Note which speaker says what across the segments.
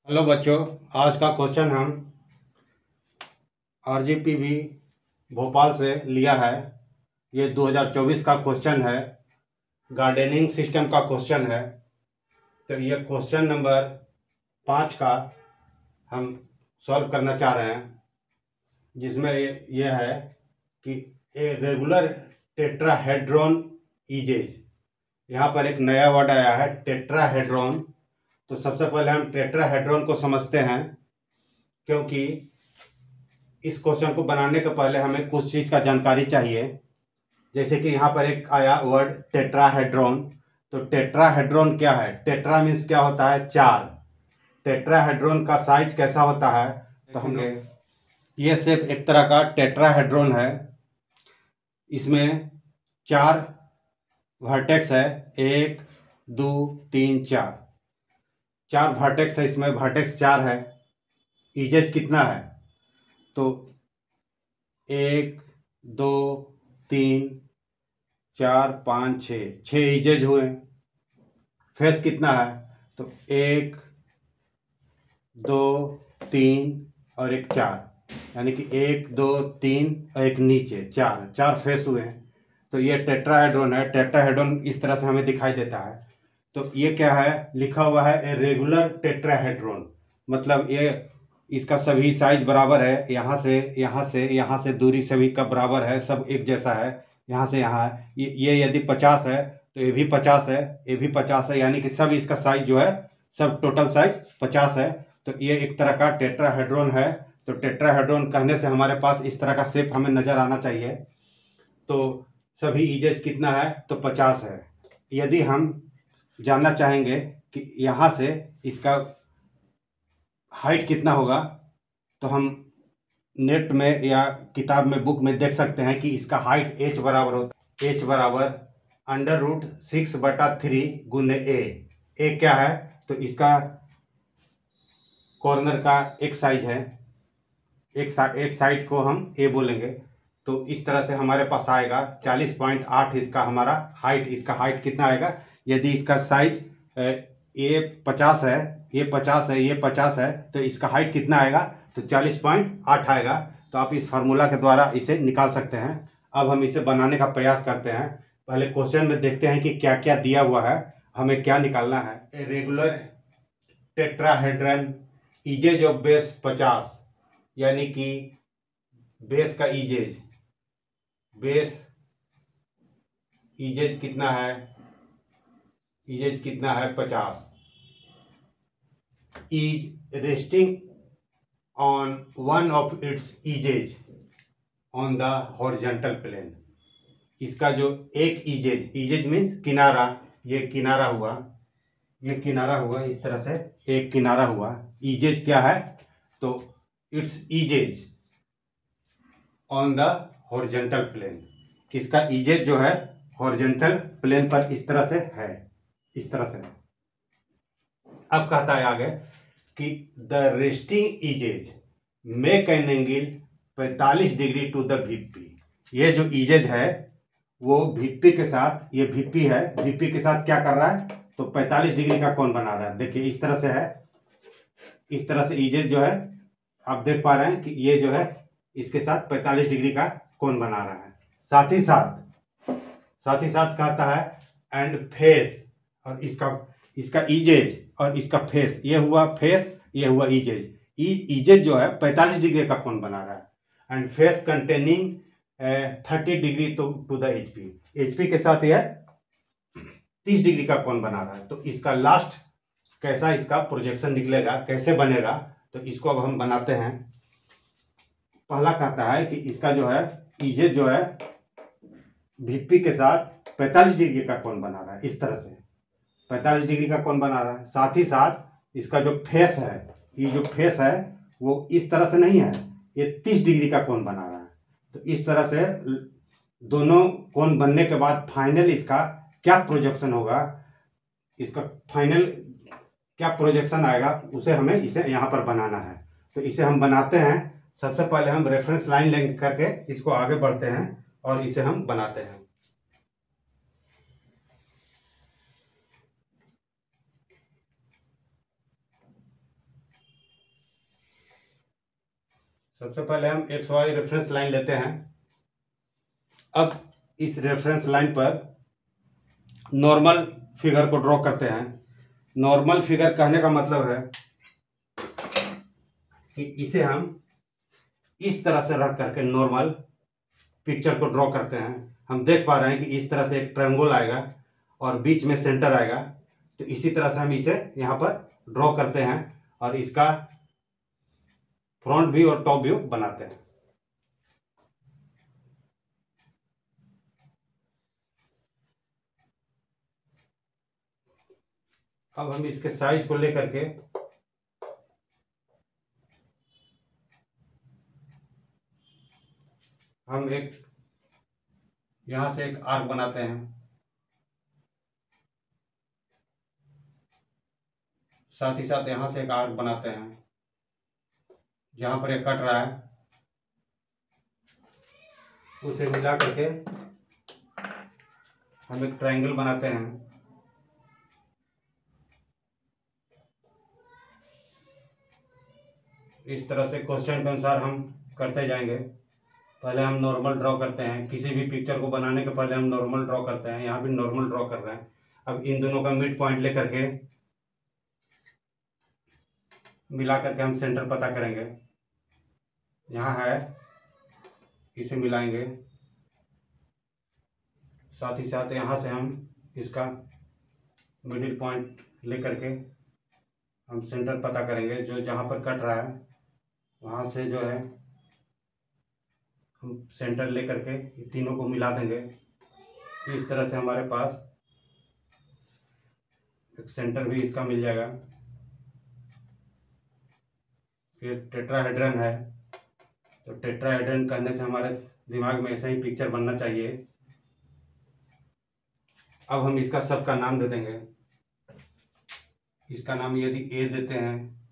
Speaker 1: Hello बच्चों, आज का क्वेश्चन हम आरजीपीवी भोपाल से लिया है। ये 2024 का क्वेश्चन है, गार्डनिंग सिस्टम का क्वेश्चन है। तो ये क्वेश्चन नंबर 5 का हम सॉल्व करना चाह रहे हैं, जिसमें ये है कि ए रेगुलर टेट्राहेड्रॉन ईजेज। यहाँ पर एक नया वर्ड आया है, टेट्राहेड्रॉन। तो सबसे पहले हम टेट्राहेड्रॉन को समझते हैं, क्योंकि इस क्वेश्चन को बनाने के पहले हमें कुछ चीज का जानकारी चाहिए। जैसे कि यहाँ पर एक आया वर्ड टेट्राहेड्रॉन। तो टेट्राहेड्रॉन क्या है? टेट्रा मीन्स क्या होता है? चार। टेट्राहेड्रॉन का साइज कैसा होता है? तो हमने ये सिर्फ एक तरह का टेट्राहेड्रॉन है। इसमें चार वर्टेक्स है, 1 2 3 4। चार वर्टेक्स है, इसमें वर्टेक्स 4 है। ईजेज कितना है? तो 1 2 3 4 5 6 ईजेज हुए। फेस कितना है? तो 1 2 3 और एक 4, यानी कि 1 2 3 और एक नीचे, चार फेस हुए हैं। तो ये टेट्राहेड्रॉन है। टेट्राहेड्रॉन इस तरह से हमें दिखाई देता है। तो ये क्या है? लिखा हुआ है ए रेगुलर टेट्राहेड्रॉन। मतलब ये इसका सभी साइज बराबर है। यहाँ से यहाँ से यहाँ से दूरी सभी का बराबर है, सब एक जैसा है। यहाँ से यहाँ है। ये यदि 50 है तो ये भी 50 है, ये भी 50 है, यानी कि सब इसका साइज जो है, सब टोटल साइज 50 है। तो ये एक तरह का टेट्राहेड्रॉन है। तो टेट्राहेड्रॉन कहने से हमारे पास इस तरह का शेप हमें नजर आना चाहिए। तो सभी ईजेज कितना है? तो 50 है। यदि हम जानना चाहेंगे कि यहाँ से इसका हाइट कितना होगा, तो हम नेट में या किताब में, बुक में देख सकते हैं कि इसका हाइट h बराबर होता है, h बराबर √6/3 गुने ए क्या है? तो इसका कॉर्नर का एक साइज है, एक साइड को हम ए बोलेंगे। तो इस तरह से हमारे पास आएगा 40.8 इसका हमारा हाइट। इसका हाइट कितना आएगा? यदि इसका साइज ये 50 है, ये 50 है, ये 50 है, तो इसका हाइट कितना आएगा? तो 40.8 आएगा। तो आप इस फार्मूला के द्वारा इसे निकाल सकते हैं। अब हम इसे बनाने का प्रयास करते हैं। पहले क्वेश्चन में देखते हैं कि क्या क्या दिया हुआ है, हमें क्या निकालना है। Regular tetrahedron, eases of base 50, यानी कि बेस का बेस ईजेज कितना है? ईजेज कितना है? 50। Is resting on one of its edges on the horizontal plane. इसका जो एक ईजेज मीन्स किनारा, ये किनारा हुआ, ये किनारा हुआ, इस तरह से एक किनारा हुआ। ईजेज क्या है? तो its edges on the horizontal plane. इसका ईजेज जो है हॉरिजॉन्टल प्लेन पर इस तरह से है, इस तरह से। अब कहता है आगे कि the resting edges make an angle 45 degree to the VP. ये जो ईजेज है वो वीपी के साथ, ये वीपी है, वीपी के साथ क्या कर रहा है? तो 45 डिग्री का कोण बना रहा है। देखिए इस तरह से है, इस तरह से ईजेज जो है, आप देख पा रहे हैं कि ये जो है इसके साथ 45 डिग्री का कोण बना रहा है। साथ ही साथ कहता है एंड फेस, और इसका ईजेज और इसका फेस, ये हुआ फेस, ये हुआ ईजेज। ईजेज जो है 45 डिग्री का कोण बना रहा है, and face containing 30 degree to the HP. HP के साथ यह 30 डिग्री का कोण बना रहा है। तो इसका लास्ट कैसा इसका प्रोजेक्शन निकलेगा, कैसे बनेगा, तो इसको अब हम बनाते हैं। पहला कहता है कि इसका जो है ईजेज जो है वीपी के साथ 45 डिग्री का कोण बना रहा है, इस तरह से 45 डिग्री का कोण बना रहा है। साथ ही साथ इसका जो फेस है, ये जो फेस है वो इस तरह से नहीं है, ये 30 डिग्री का कोण बना रहा है। तो इस तरह से दोनों कोण बनने के बाद फाइनल इसका क्या प्रोजेक्शन होगा, इसका फाइनल क्या प्रोजेक्शन आएगा, उसे हमें इसे यहाँ पर बनाना है। तो इसे हम बनाते हैं। सबसे पहले हम रेफरेंस लाइन लेंगे करके इसको आगे बढ़ते हैं और इसे हम बनाते हैं। सबसे पहले हम XY रेफरेंस लाइन लेते हैं। अब इस रेफरेंस लाइन पर नॉर्मल फिगर को ड्रॉ करते हैं। नॉर्मल फिगर कहने का मतलब है कि इसे हम इस तरह से रख करके नॉर्मल पिक्चर को ड्रॉ करते हैं। हम देख पा रहे हैं कि इस तरह से एक ट्रायंगल आएगा और बीच में सेंटर आएगा, तो इसी तरह से हम इसे यहाँ पर ड्रॉ करते हैं और इसका फ्रंट व्यू और टॉप व्यू बनाते हैं। अब हम इसके साइज को लेकर के हम यहां से एक आर्क बनाते हैं। साथ ही साथ यहां से एक आर्क बनाते हैं। जहां पर ये कट रहा है उसे मिला करके हम एक ट्रायंगल बनाते हैं। इस तरह से क्वेश्चन के अनुसार हम करते जाएंगे। पहले हम नॉर्मल ड्रॉ करते हैं। किसी भी पिक्चर को बनाने के पहले हम नॉर्मल ड्रॉ करते हैं। यहाँ भी नॉर्मल ड्रॉ कर रहे हैं। अब इन दोनों का मिड पॉइंट लेकर के मिला करके हम सेंटर पता करेंगे। यहाँ है, इसे मिलाएंगे। साथ ही साथ यहाँ से हम इसका मिडिल पॉइंट लेकर के हम सेंटर पता करेंगे। जो जहाँ पर कट रहा है वहाँ से जो है हम सेंटर लेकर के ये तीनों को मिला देंगे। इस तरह से हमारे पास एक सेंटर भी इसका मिल जाएगा। ये टेट्राहेड्रन है, तो टेट्राहेड्रन करने से हमारे दिमाग में ऐसा ही पिक्चर बनना चाहिए। अब हम इसका सबका नाम दे देंगे। इसका नाम यदि ए देते हैं,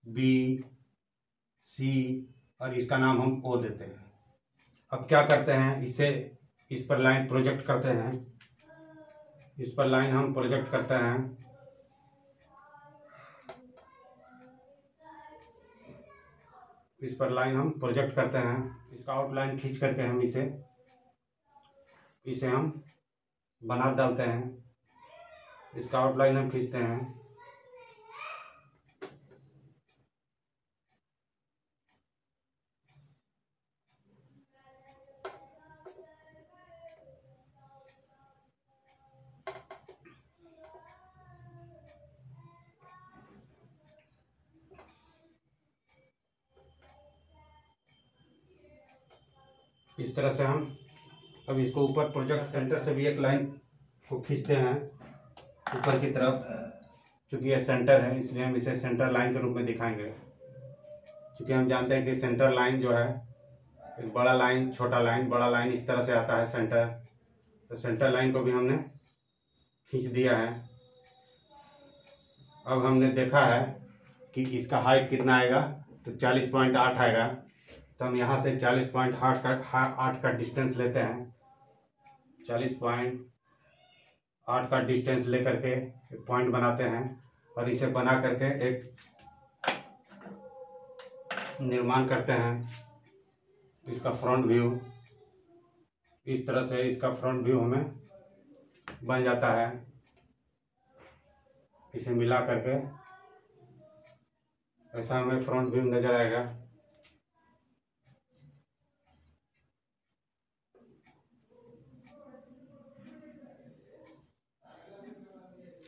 Speaker 1: बी, सी और इसका नाम हम ओ देते हैं। अब क्या करते हैं, इस पर लाइन प्रोजेक्ट करते हैं। इस पर लाइन हम प्रोजेक्ट करते हैं। इस पर लाइन हम प्रोजेक्ट करते हैं। इसका आउटलाइन खींच करके हम इसे हम बना डालते हैं। इसका आउटलाइन हम खींचते हैं। इस तरह से हम अब इसको ऊपर प्रोजेक्ट सेंटर से भी एक लाइन को खींचते हैं ऊपर की तरफ। क्योंकि यह सेंटर है इसलिए हम इसे सेंटर लाइन के रूप में दिखाएंगे। क्योंकि हम जानते हैं कि सेंटर लाइन जो है एक बड़ा लाइन, छोटा लाइन, बड़ा लाइन इस तरह से आता है सेंटर। तो सेंटर लाइन को भी हमने खींच दिया है। अब हमने देखा है कि इसका हाइट कितना आएगा, तो 40.8 आएगा। तो हम यहाँ से 40.8 का डिस्टेंस लेते हैं। 40.8 का डिस्टेंस लेकर के एक पॉइंट बनाते हैं और इसे बना करके एक निर्माण करते हैं। इसका फ्रंट व्यू इस तरह से इसका फ्रंट व्यू हमें बन जाता है। इसे मिला करके ऐसा हमें फ्रंट व्यू नजर आएगा।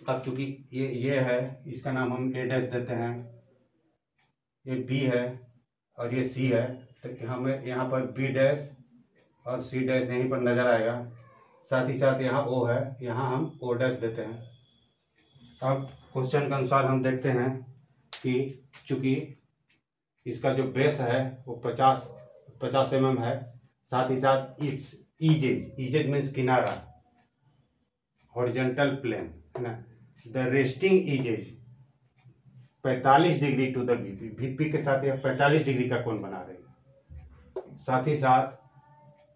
Speaker 1: अब चूंकि ये है, इसका नाम हम ए डैश देते हैं। ये बी है और ये सी है, तो हमें यहाँ पर बी डैश और सी डैश यहीं पर नज़र आएगा। साथ ही साथ यहाँ ओ है, यहाँ हम ओ डैश देते हैं। अब क्वेश्चन के अनुसार हम देखते हैं कि चूंकि इसका जो बेस है वो 50 mm है। साथ ही साथ इट्स ईजेज मीन्स किनारा, हॉरिजॉन्टल प्लेन है ना। The resting edges 45 degree to the VP, VP के साथ यह 45 डिग्री का कोण बना रही है। साथ ही साथ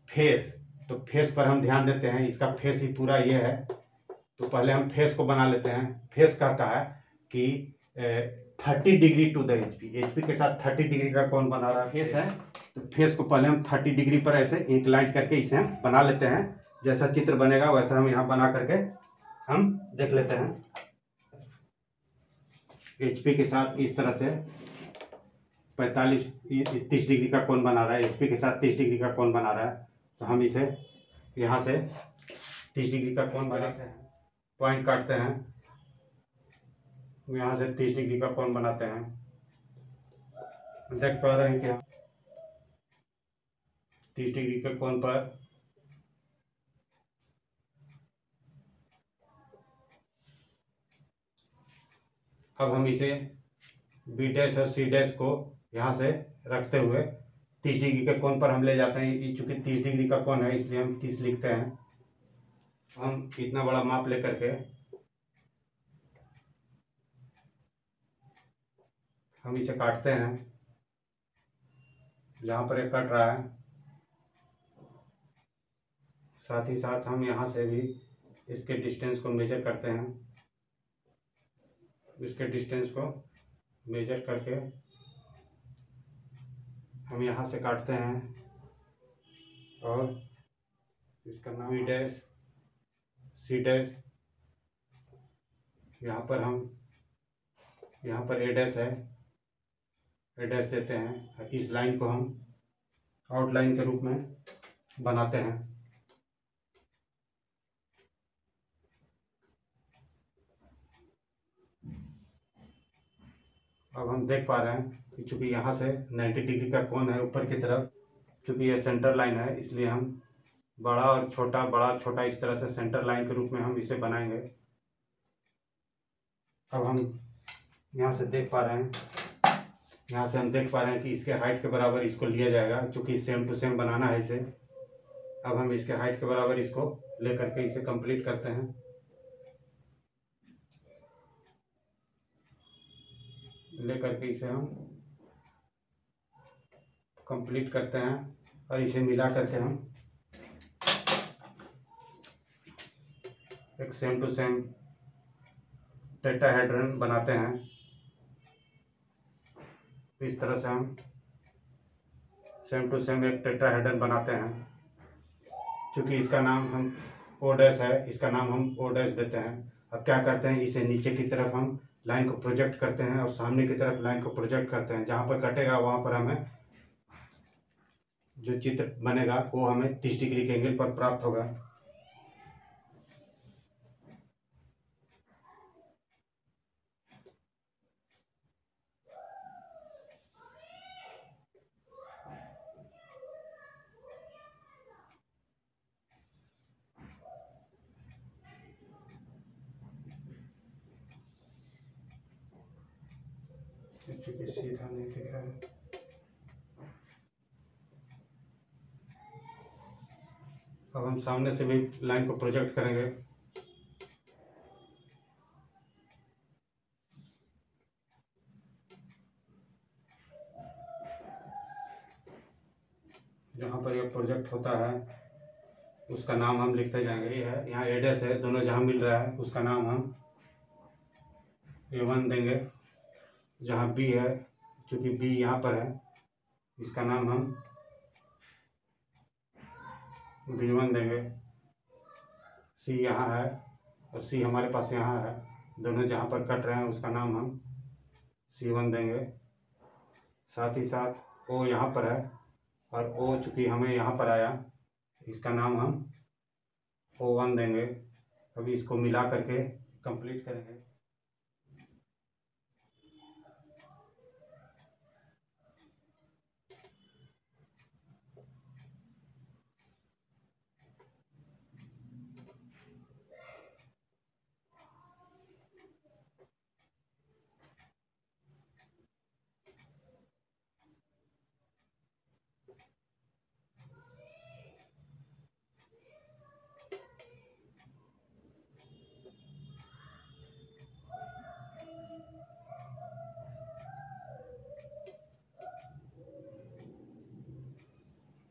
Speaker 1: फेस, तो फेस पर हम ध्यान देते हैं। इसका फेस ही पूरा ये है, तो पहले हम फेस को बना लेते हैं। फेस कहता है कि 30 degree to the HP। HP के साथ 30 डिग्री का कौन बना रहा है? फेस है, तो फेस को पहले हम 30 डिग्री पर ऐसे इंक्लाइन करके इसे हम बना लेते हैं। जैसा चित्र बनेगा वैसा हम यहाँ बना करके हम देख लेते हैं। HP के साथ इस तरह से 30 डिग्री का कोण बना रहा है। HP के साथ 30 डिग्री का कोण बना रहा है, तो हम इसे यहाँ से 30 डिग्री का कोण बनाते हैं, पॉइंट काटते हैं, यहाँ से 30 डिग्री का कोण बनाते हैं। देख पा रहे हैं क्या? 30 डिग्री के कोण पर अब हम इसे B डैश और C डैश को यहाँ से रखते हुए 30 डिग्री के कोण पर हम ले जाते हैं। चूंकि 30 डिग्री का कोण है इसलिए हम 30 लिखते हैं। हम इतना बड़ा माप लेकर के हम इसे काटते हैं, जहाँ पर ये कट रहा है। साथ ही साथ हम यहाँ से भी इसके डिस्टेंस को मेजर करते हैं। इसके डिस्टेंस को मेजर करके हम यहाँ से काटते हैं और इसका नाम B डैश C डैश, यहाँ पर A डैश है, A डैश देते हैं। इस लाइन को हम आउटलाइन के रूप में बनाते हैं। अब हम देख पा रहे हैं कि चूंकि यहाँ से 90 डिग्री का कोण है ऊपर की तरफ, चूंकि ये सेंटर लाइन है इसलिए हम बड़ा और छोटा, बड़ा छोटा इस तरह से सेंटर लाइन के रूप में हम इसे बनाएंगे। अब हम यहाँ से देख पा रहे हैं कि इसके हाइट के बराबर इसको लिया जाएगा, चूंकि सेम टू सेम बनाना है इसे। अब हम इसके हाइट के बराबर इसको ले करके इसे कंप्लीट करते हैं। ले करके इसे हम कंप्लीट करते हैं और इसे मिला करके हम एक सेम टू सेम टेट्राहेड्रन बनाते हैं। इस तरह से हम सेम टू सेम एक टेट्राहेड्रन बनाते हैं। क्योंकि इसका नाम हम O डैश है, इसका नाम हम O डैश देते हैं। अब क्या करते हैं, इसे नीचे की तरफ हम लाइन को प्रोजेक्ट करते हैं और सामने की तरफ लाइन को प्रोजेक्ट करते हैं। जहाँ पर कटेगा वहाँ पर हमें जो चित्र बनेगा वो हमें 30 डिग्री के एंगल पर प्राप्त होगा। चूंकि सीधा नहीं दिख रहा है, अब हम सामने से भी लाइन को प्रोजेक्ट करेंगे। जहाँ पर यह प्रोजेक्ट होता है उसका नाम हम लिखते जाएंगे। ये है, यहाँ A डैश है, दोनों जहाँ मिल रहा है उसका नाम हम A1 देंगे। जहाँ B है, चूँकि B यहाँ पर है, इसका नाम हम B1 देंगे। C यहाँ है और C हमारे पास यहाँ है, दोनों जहाँ पर कट रहे हैं उसका नाम हम C1 देंगे। साथ ही साथ O यहाँ पर है और O चूँकि हमें यहाँ पर आया, इसका नाम हम O1 देंगे। अभी इसको मिला करके कंप्लीट करेंगे।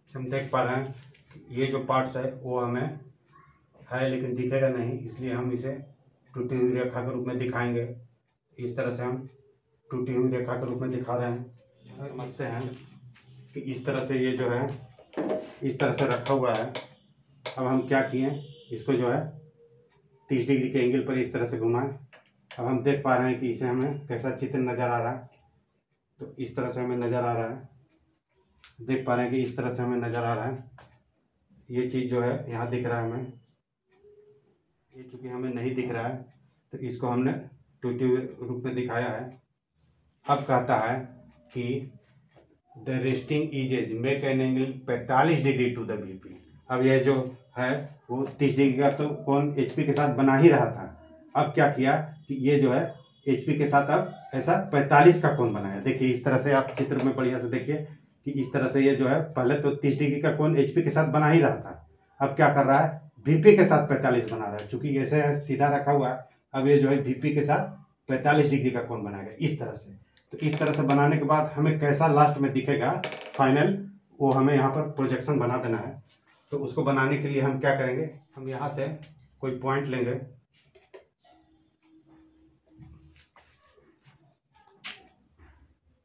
Speaker 1: हम देख पा रहे हैं कि ये जो पार्ट्स है वो हमें है लेकिन दिखेगा नहीं, इसलिए हम इसे टूटी हुई रेखा के रूप में दिखाएंगे। इस तरह से हम टूटी हुई रेखा के रूप में दिखा रहे हैं। समझते हैं कि इस तरह से ये जो है इस तरह से रखा हुआ है। अब हम क्या किए, इसको जो है 30 डिग्री के एंगल पर इस तरह से घुमाएं। अब हम देख पा रहे हैं कि इसे हमें कैसा चित्र नज़र आ रहा है। तो इस तरह से हमें नज़र आ रहा है, देख पा रहे हैं कि इस तरह से हमें नज़र आ रहा है। ये चीज़ जो है यहाँ दिख रहा है हमें, ये चूँकि हमें नहीं दिख रहा है तो इसको हमने टूटे हुए रूप में दिखाया है। अब कहता है कि the resting edges make an angle 45 degree to the VP. अब यह जो है वो 30 डिग्री का तो कोण एचपी के साथ बना ही रहा था। अब क्या किया कि ये जो है एचपी के साथ अब ऐसा 45 का कोण बनाया। देखिए इस तरह से आप चित्र में बढ़िया से देखिए कि इस तरह से ये जो है पहले तो 30 डिग्री का कोण एचपी के साथ बना ही रहा था, अब क्या कर रहा है वीपी के साथ 45 बना रहा है। चूंकि ऐसे सीधा रखा हुआ है, अब ये जो है वीपी के साथ 45 डिग्री का कोण बनाएगा इस तरह से। तो इस तरह से बनाने के बाद हमें कैसा लास्ट में दिखेगा फाइनल, वो हमें यहाँ पर प्रोजेक्शन बना देना है। तो उसको बनाने के लिए हम क्या करेंगे, हम यहाँ से कोई पॉइंट लेंगे,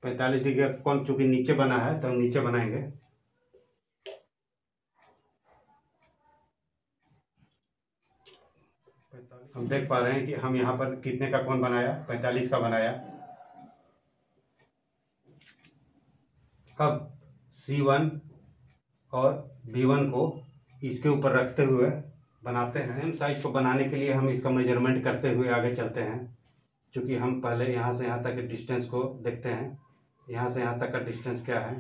Speaker 1: पैंतालीस डिग्री का कोण चूंकि नीचे बना है तो हम नीचे बनाएंगे। हम देख पा रहे हैं कि हम यहाँ पर कितने का कोण बनाया, 45 का बनाया। अब C1 और B1 को इसके ऊपर रखते हुए बनाते हैं। सेम साइज को बनाने के लिए हम इसका मेजरमेंट करते हुए आगे चलते हैं। क्योंकि हम पहले यहाँ से यहाँ तक के डिस्टेंस को देखते हैं, यहाँ से यहाँ तक का डिस्टेंस क्या है।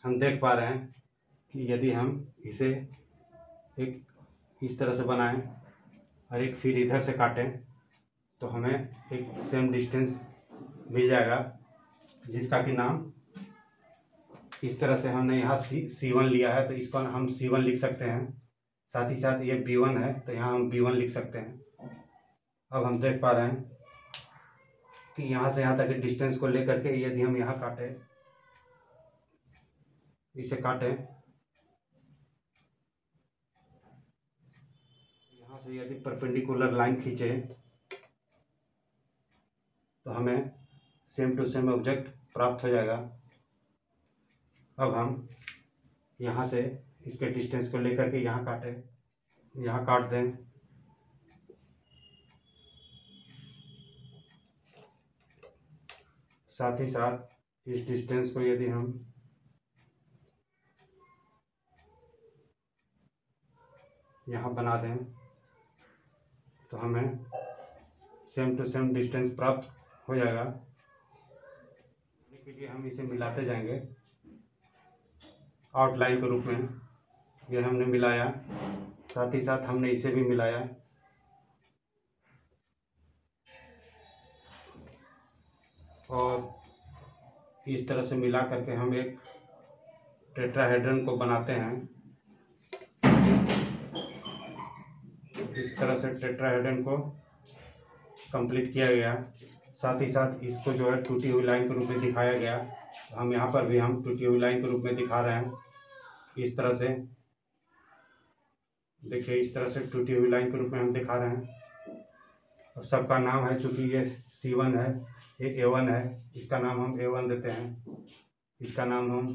Speaker 1: हम देख पा रहे हैं कि यदि हम इसे एक इस तरह से बनाएं और एक फिर इधर से काटें तो हमें एक सेम डिस्टेंस मिल जाएगा, जिसका कि नाम इस तरह से हमने यहाँ C1 लिया है तो इसको हम C1 लिख सकते हैं। साथ ही साथ ये B1 है तो यहाँ हम B1 लिख सकते हैं। अब हम देख पा रहे हैं कि यहाँ से यहाँ तक के डिस्टेंस को लेकर के यदि हम यहाँ काटें, इसे काटें, यहाँ से यदि परपेंडिकुलर लाइन खींचे तो हमें सेम टू सेम ऑब्जेक्ट प्राप्त हो जाएगा। अब हम यहाँ से इसके डिस्टेंस को लेकर के यहाँ काटें, यहाँ काट दें, साथ ही साथ इस डिस्टेंस को यदि हम यहाँ बना दें तो हमें सेम टू सेम डिस्टेंस प्राप्त हो जाएगा। के लिए हम इसे मिलाते जाएंगे आउटलाइन के रूप में। ये हमने मिलाया, साथ ही साथ हमने इसे भी मिलाया। और इस तरह से मिला करके हम एक टेट्राहेड्रन को बनाते हैं। इस तरह से टेट्राहेड्रन को कंप्लीट किया गया। साथ ही साथ इसको जो है टूटी हुई लाइन के रूप में दिखाया गया। हम यहाँ पर भी हम टूटी हुई लाइन के रूप में दिखा रहे हैं। इस तरह से देखिए, इस तरह से टूटी हुई लाइन के रूप में हम दिखा रहे हैं। अब सबका नाम है, चूँकि ये C1 है, ये A1 है, इसका नाम हम A1 देते हैं, इसका नाम हम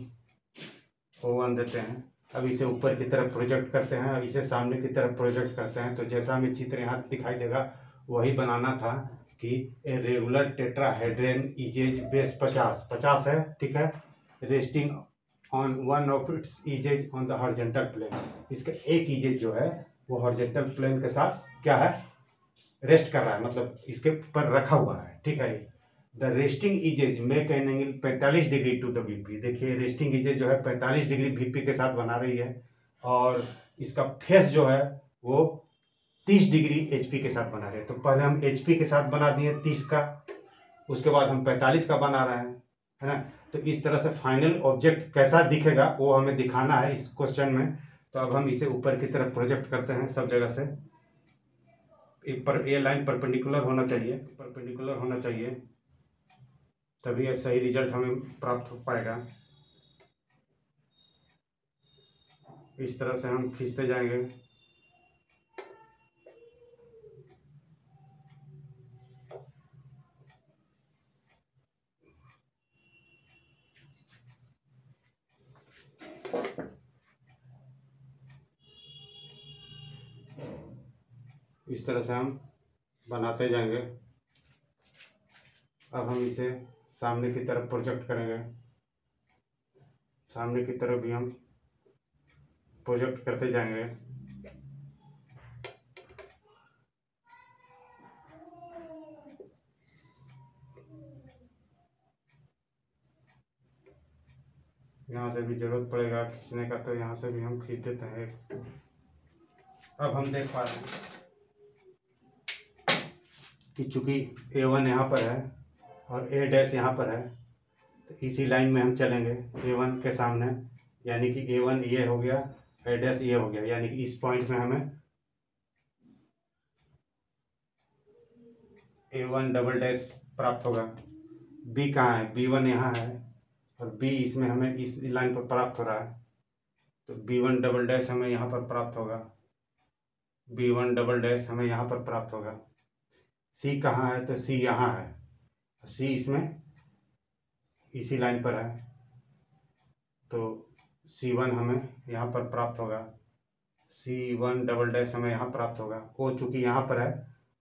Speaker 1: O1 देते हैं। अब इसे ऊपर की तरफ प्रोजेक्ट करते हैं और इसे सामने की तरफ प्रोजेक्ट करते हैं। तो जैसा हमें चित्र यहाँ दिखाई देगा वही बनाना था कि a regular tetrahedron edges base 50 है, ठीक है, resting on one of its edges on the horizontal plane. इसका एक इजेज जो है वो हॉरिजॉन्टल प्लेन के साथ क्या है, रेस्ट कर रहा है, मतलब इसके पर रखा हुआ है, ठीक है। The resting edges make an angle 45 degree to the VP. देखिए रेस्टिंग इजेज जो है 45 डिग्री वीपी के साथ बना रही है और इसका फेस जो है वो 30 डिग्री एचपी के साथ बना रहे हैं। तो पहले हम एचपी के साथ बना दिए 30 का, उसके बाद हम 45 का बना रहे हैं, है ना। तो इस तरह से फाइनल ऑब्जेक्ट कैसा दिखेगा वो हमें दिखाना है इस क्वेश्चन में। तो अब हम इसे ऊपर की तरफ प्रोजेक्ट करते हैं सब जगह से। ये लाइन परपेंडिकुलर होना चाहिए, परपेंडिकुलर होना चाहिए, तभी सही रिजल्ट हमें प्राप्त हो पाएगा। इस तरह से हम खींचते जाएंगे। इस तरह से हम बनाते जाएंगे। अब हम इसे सामने की तरफ प्रोजेक्ट करेंगे। सामने की तरफ भी हम प्रोजेक्ट करते जाएंगे। यहाँ से भी जरूरत पड़ेगा खींचने का, तो यहाँ से भी हम खींच देते हैं। अब हम देख पा रहे हैं कि चूंकि A1 यहाँ पर है और A' यहाँ पर है, तो इसी लाइन में हम चलेंगे A1 के सामने, यानी कि A1 ये हो गया, A' ये हो गया, यानी कि इस पॉइंट में हमें A1" प्राप्त होगा। B कहाँ है? B1 यहाँ है और B इसमें हमें इस लाइन पर प्राप्त हो रहा है, तो B1" हमें यहाँ पर प्राप्त होगा। B1" हमें यहाँ पर प्राप्त होगा। C कहाँ है? तो C यहाँ है, C इसमें इसी लाइन पर है, तो C1 हमें यहाँ पर प्राप्त होगा। C1" हमें यहाँ प्राप्त होगा। O चूँकि यहाँ पर है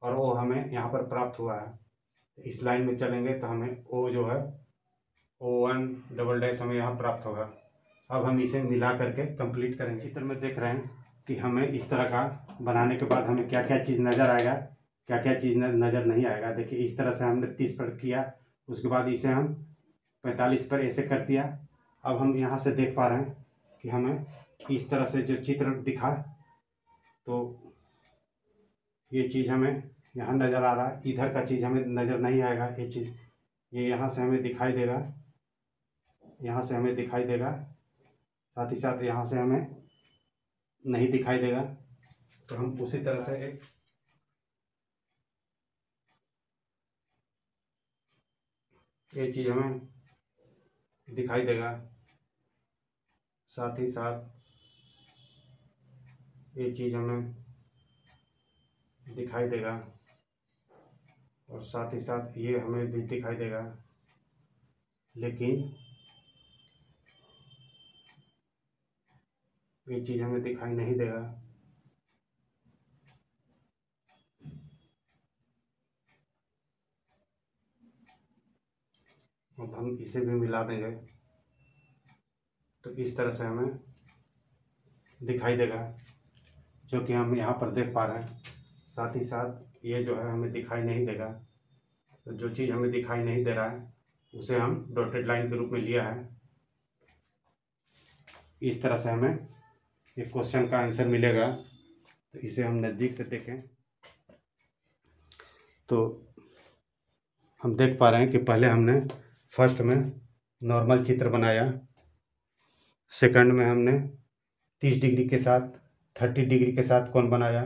Speaker 1: और O हमें यहाँ पर प्राप्त हुआ है, तो इस लाइन में चलेंगे तो हमें O जो है O1" हमें यहाँ प्राप्त होगा। अब हम इसे मिला करके कंप्लीट करेंगे। चित्र में देख रहे हैं कि हमें इस तरह का बनाने के बाद हमें क्या क्या चीज़ नज़र आएगा, क्या क्या चीज़ नज़र नहीं आएगा। देखिए इस तरह से हमने 30 पर किया, उसके बाद इसे हम 45 पर ऐसे कर दिया। अब हम यहाँ से देख पा रहे हैं कि हमें इस तरह से जो चित्र दिखा, तो ये चीज़ हमें यहाँ नज़र आ रहा है, इधर का चीज़ हमें नज़र नहीं आएगा। ये चीज़ ये यहाँ से हमें दिखाई देगा, यहाँ से हमें दिखाई देगा, साथ ही साथ यहाँ से हमें नहीं दिखाई देगा। तो हम उसी तरह से एक ये चीज़ हमें दिखाई देगा, साथ ही साथ ये चीज़ हमें दिखाई देगा, और साथ ही साथ ये हमें भी दिखाई देगा, लेकिन ये चीज़ हमें दिखाई नहीं देगा। अब हम इसे भी मिला देंगे तो इस तरह से हमें दिखाई देगा, जो कि हम यहाँ पर देख पा रहे हैं। साथ ही साथ ये जो है हमें दिखाई नहीं देगा, तो जो चीज़ हमें दिखाई नहीं दे रहा है उसे हम डॉटेड लाइन के रूप में लिया है। इस तरह से हमें एक क्वेश्चन का आंसर मिलेगा। तो इसे हम नज़दीक से देखें तो हम देख पा रहे हैं कि पहले हमने फर्स्ट में नॉर्मल चित्र बनाया, सेकंड में हमने 30 डिग्री के साथ 30 डिग्री के साथ कोण बनाया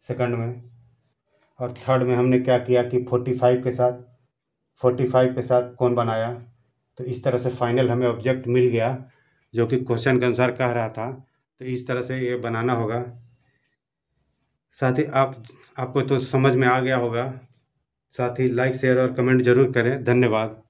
Speaker 1: सेकंड में, और थर्ड में हमने क्या किया कि 45 के साथ कोण बनाया। तो इस तरह से फाइनल हमें ऑब्जेक्ट मिल गया जो कि क्वेश्चन के अनुसार कह रहा था। तो इस तरह से ये बनाना होगा। साथ ही आपको तो समझ में आ गया होगा। साथ ही लाइक शेयर और कमेंट ज़रूर करें। धन्यवाद।